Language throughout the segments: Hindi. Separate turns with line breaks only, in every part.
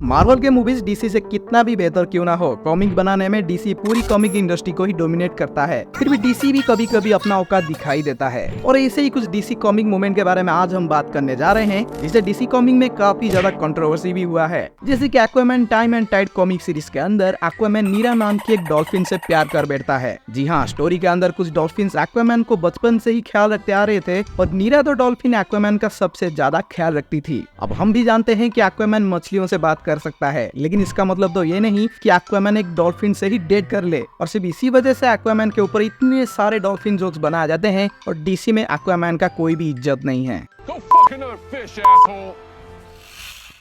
मार्वल के मूवीज डीसी से कितना भी बेहतर क्यों ना हो, कॉमिक बनाने में डीसी पूरी कॉमिक इंडस्ट्री को ही डोमिनेट करता है। फिर भी डीसी भी कभी कभी अपना औकात दिखाई देता है और ऐसे ही कुछ डीसी कॉमिक मूवमेंट के बारे में आज हम बात करने जा रहे हैं, जिससे डीसी कॉमिक में काफी ज्यादा कंट्रोवर्सी भी हुआ है। जैसे कि Aquaman time and tide comic series के अंदर एक्वामैन नीरा नाम की एक डॉल्फिन से प्यार कर बैठता है। जी हाँ, स्टोरी के अंदर कुछ डॉल्फिन एक्वामैन को बचपन से ही ख्याल रखते आ रहे थे और नीरा तो डॉल्फिन एक्वामैन का सबसे ज्यादा ख्याल रखती थी। अब हम भी जानते हैं कि एक्वामैन मछलियों से बात कर सकता है, लेकिन इसका मतलब तो ये नहीं कि एक्वामैन एक डॉल्फिन से ही डेट कर ले। और सिर्फ इसी वजह से एक्वामैन के ऊपर इतने सारे डॉल्फिन जोक्स बनाए जाते हैं और डीसी में एक्वामैन का कोई भी इज्जत नहीं है।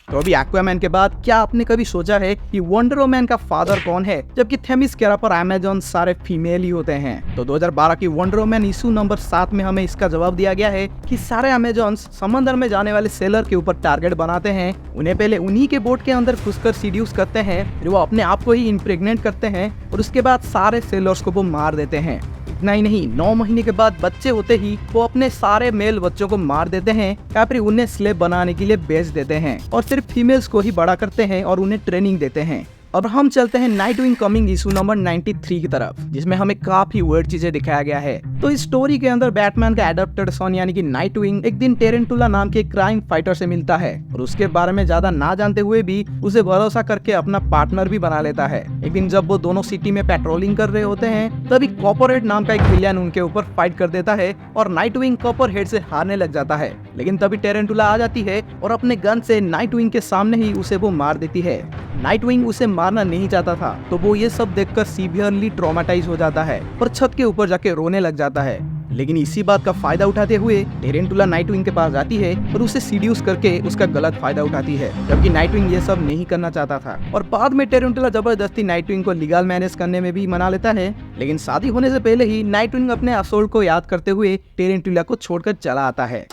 तो अभी एक्वामैन के बाद क्या आपने कभी सोचा है कि वंडर वुमन का फादर कौन है, जबकि थेमिस्केरा पर अमेज़न सारे फीमेल ही होते हैं। तो 2012 की वंडर वुमन इशू नंबर 7 में हमें इसका जवाब दिया गया है कि सारे अमेज़न समंदर में जाने वाले सेलर के ऊपर टारगेट बनाते हैं, उन्हें पहले उन्हीं के बोट के अंदर घुसकर सीड्यूस करते हैं, फिर वो अपने आप को ही इम्प्रेग्नेंट करते हैं और उसके बाद सारे सेलर्स को वो मार देते हैं। इतना ही नहीं, 9 महीने के बाद बच्चे होते ही वो अपने सारे मेल बच्चों को मार देते हैं या फिर उन्हें स्लेव बनाने के लिए बेच देते हैं और सिर्फ फीमेल्स को ही बड़ा करते हैं और उन्हें ट्रेनिंग देते हैं। अब हम चलते हैं नाइटविंग कमिंग इशू नंबर 93 की तरफ, जिसमें हमें काफी वर्ड चीजें दिखाया गया है। तो इस स्टोरी के अंदर बैटमैन का एडॉप्टेड सन यानी कि नाइटविंग एक दिन टेरेंटुला नाम के क्राइम फाइटर से मिलता है और उसके बारे में ज्यादा ना जानते हुए भी उसे भरोसा करके अपना पार्टनर भी बना लेता है। एक दिन जब वो दोनों सिटी में पेट्रोलिंग कर रहे होते हैं, तभी कॉपरहेड नाम का एक विलेन उनके ऊपर फाइट कर देता है और नाइटविंग कॉपरहेड से हारने लग जाता है। लेकिन तभी टेरेंटुला आ जाती है और अपने गन से नाइटविंग के सामने ही उसे वो मार देती है। नाइटविंग उसे मारना नहीं चाहता था, तो वो ये सब देखकर सीवियरली ट्रॉमेटाइज हो जाता है और छत के ऊपर जाके रोने लग जाता है। लेकिन इसी बात का फायदा उठाते हुए टेरेंटुला नाइटविंग के पास जाती है और उसे सीड्यूस करके उसका गलत फायदा उठाती है, जबकि नाइटविंग ये सब नहीं करना चाहता था। और बाद में टेरेंटुला जबरदस्ती नाइटविंग को लीगल मैनेज करने में भी मना लेता है, लेकिन शादी होने से पहले ही नाइटविंग अपने असोल्ट को याद करते हुए टेरेंटुला को छोड़कर चला आता है।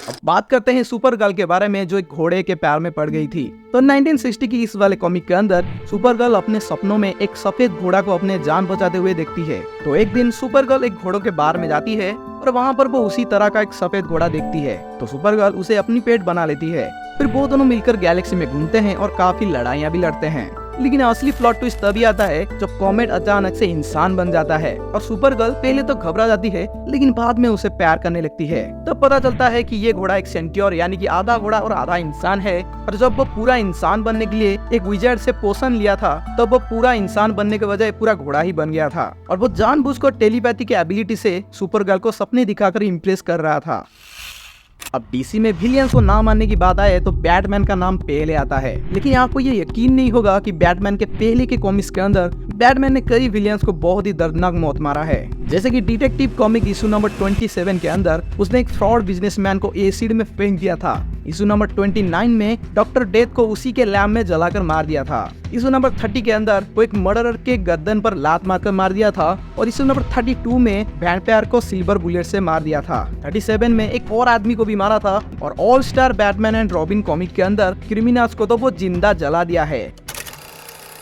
अब बात करते हैं सुपर गर्ल के बारे में, जो एक घोड़े के प्यार में पड़ गई थी। तो 1960 की इस वाले कॉमिक के अंदर सुपर गर्ल अपने सपनों में एक सफेद घोड़ा को अपने जान बचाते हुए देखती है। तो एक दिन सुपर गर्ल एक घोड़ों के बार में जाती है और वहाँ पर वो उसी तरह का एक सफेद घोड़ा देखती है। तो सुपर गर्ल उसे अपनी पेट बना लेती है। फिर वो दोनों मिलकर गैलेक्सी में घूमते हैं और काफी लड़ाइयाँ भी लड़ते हैं। लेकिन असली प्लॉट ट्विस्ट तभी आता है जब कॉमेट अचानक से इंसान बन जाता है और सुपर गर्ल पहले तो घबरा जाती है, लेकिन बाद में उसे प्यार करने लगती है। तब पता चलता है कि ये घोड़ा एक सेंट्योर यानी कि आधा घोड़ा और आधा इंसान है। और जब वो पूरा इंसान बनने के लिए एक विजार्ड से पोषण लिया था, तब वो पूरा इंसान बनने के बजाय पूरा घोड़ा ही बन गया था और वो जानबूझकर टेलीपैथी की एबिलिटी से सुपर गर्ल को सपने दिखाकर इम्प्रेस कर रहा था। अब डीसी में विलियंस को ना मानने की बात आए तो बैटमैन का नाम पहले आता है, लेकिन आपको ये यकीन नहीं होगा कि बैटमैन के पहले के कॉमिक्स के अंदर बैटमैन ने कई विलियंस को बहुत ही दर्दनाक मौत मारा है। जैसे कि डिटेक्टिव कॉमिक इशू नंबर 27 के अंदर उसने एक फ्रॉड बिजनेसमैन को एसिड में फेंक दिया था। इशू नंबर 29 में डॉक्टर डेथ को उसी के लैब में जलाकर मार दिया था। इशू नंबर 30 के अंदर वो एक मर्डरर के गर्दन पर लात मारकर मार दिया था और इशू नंबर 32 में वैम्पायर को सिल्वर बुलेट से मार दिया था। 37 में एक और आदमी को भी मारा था और all star Batman and robin comic के अंदर क्रिमिनल्स को तो वो जिंदा जला दिया है।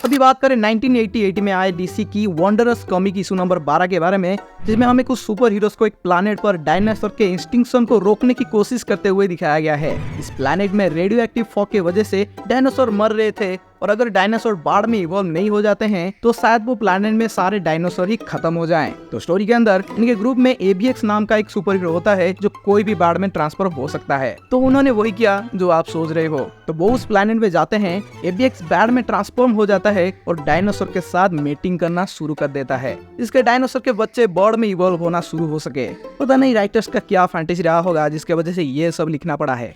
अभी बात करें 1988 में आए डीसी की वंडरस कॉमिक इशू नंबर 12 के बारे में, जिसमें हमें कुछ सुपर हीरोज को एक प्लैनेट पर डायनासोर के एक्सटिंक्शन को रोकने की कोशिश करते हुए दिखाया गया है। इस प्लैनेट में रेडियो एक्टिव फॉग की वजह से डायनासोर मर रहे थे और अगर डायनासोर बाढ़ में इवॉल्व नहीं हो जाते हैं तो शायद वो प्लैनेट में सारे डायनासोर ही खत्म हो जाएं। तो स्टोरी के अंदर इनके ग्रुप में एबीएक्स नाम का एक सुपर हीरो होता है जो कोई भी बाढ़ में ट्रांसफर हो सकता है। तो उन्होंने वही किया जो आप सोच रहे हो। तो वो उस प्लैनेट में जाते हैं, एबीएक्स बाढ़ में ट्रांसफॉर्म हो जाता है और डायनासोर के साथ मीटिंग करना शुरू कर देता है। इसके डायनासोर के बच्चे बाढ़ में इवॉल्व होना शुरू हो सके। पता नहीं राइटर्स का क्या फैंटेसी रहा होगा जिसके वजह से ये सब लिखना पड़ा है।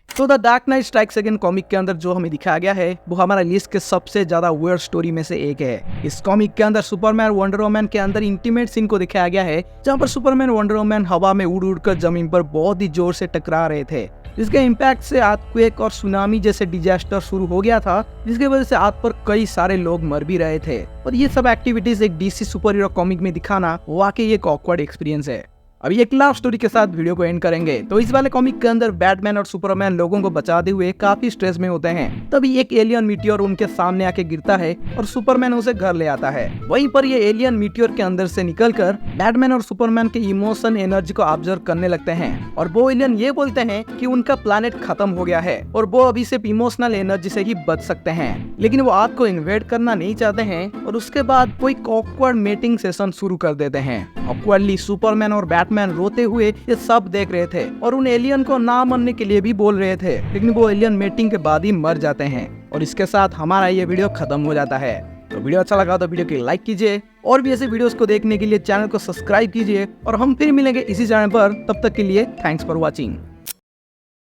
तो the dark night strikes again comic के अंदर जो हमें दिखाया गया है वो हमारा लिस्ट के सबसे ज्यादा वियर्ड स्टोरी में से एक है। इस कॉमिक के अंदर सुपरमैन वंडर वुमन के अंदर इंटीमेट सीन को दिखाया गया है, जहाँ पर सुपरमैन वंडर वुमन हवा में उड़ उड़ कर जमीन पर बहुत ही जोर से टकरा रहे थे, जिसके इम्पैक्ट से अर्थक्वेक और सुनामी जैसे डिजास्टर शुरू हो गया था, जिसके वजह से आज पर कई सारे लोग मर भी रहे थे। और ये सब एक्टिविटीज एक डीसी सुपर हीरो कॉमिक में दिखाना वाकई एक ऑकवर्ड एक्सपीरियंस है। अभी एक लव स्टोरी के साथ वीडियो को एंड करेंगे। तो इस वाले कॉमिक के अंदर बैटमैन और सुपरमैन लोगों को बचाते हुए काफी स्ट्रेस में होते हैं। तभी एक एलियन मीटियोर उनके सामने आके गिरता है और सुपरमैन उसे घर ले आता है। वहीं पर ये एलियन मीटियोर के अंदर से निकलकर बैटमैन और सुपरमैन के इमोशन एनर्जी को ऑब्जर्व करने लगते हैं और वो एलियन ये बोलते हैं कि उनका प्लैनेट खत्म हो गया है और वो अभी सिर्फ इमोशनल एनर्जी से ही बच सकते हैं, लेकिन वो अर्थ को इन्वेड करना नहीं चाहते हैं और उसके बाद कोई ऑकवर्ड मीटिंग सेशन शुरू कर देते हैं। ऑकवर्डली सुपरमैन और बैटमैन रोते हुए ये सब देख रहे थे और उन एलियन को ना मरने के लिए भी बोल रहे थे, लेकिन वो एलियन मीटिंग के बाद ही मर जाते हैं और इसके साथ हमारा ये वीडियो खत्म हो जाता है। तो वीडियो अच्छा लगा तो वीडियो को लाइक कीजिए और भी ऐसे वीडियोस को देखने के लिए चैनल को सब्सक्राइब कीजिए और हम फिर मिलेंगे इसी चैनल पर। तब तक के लिए थैंक्स फॉर वॉचिंग।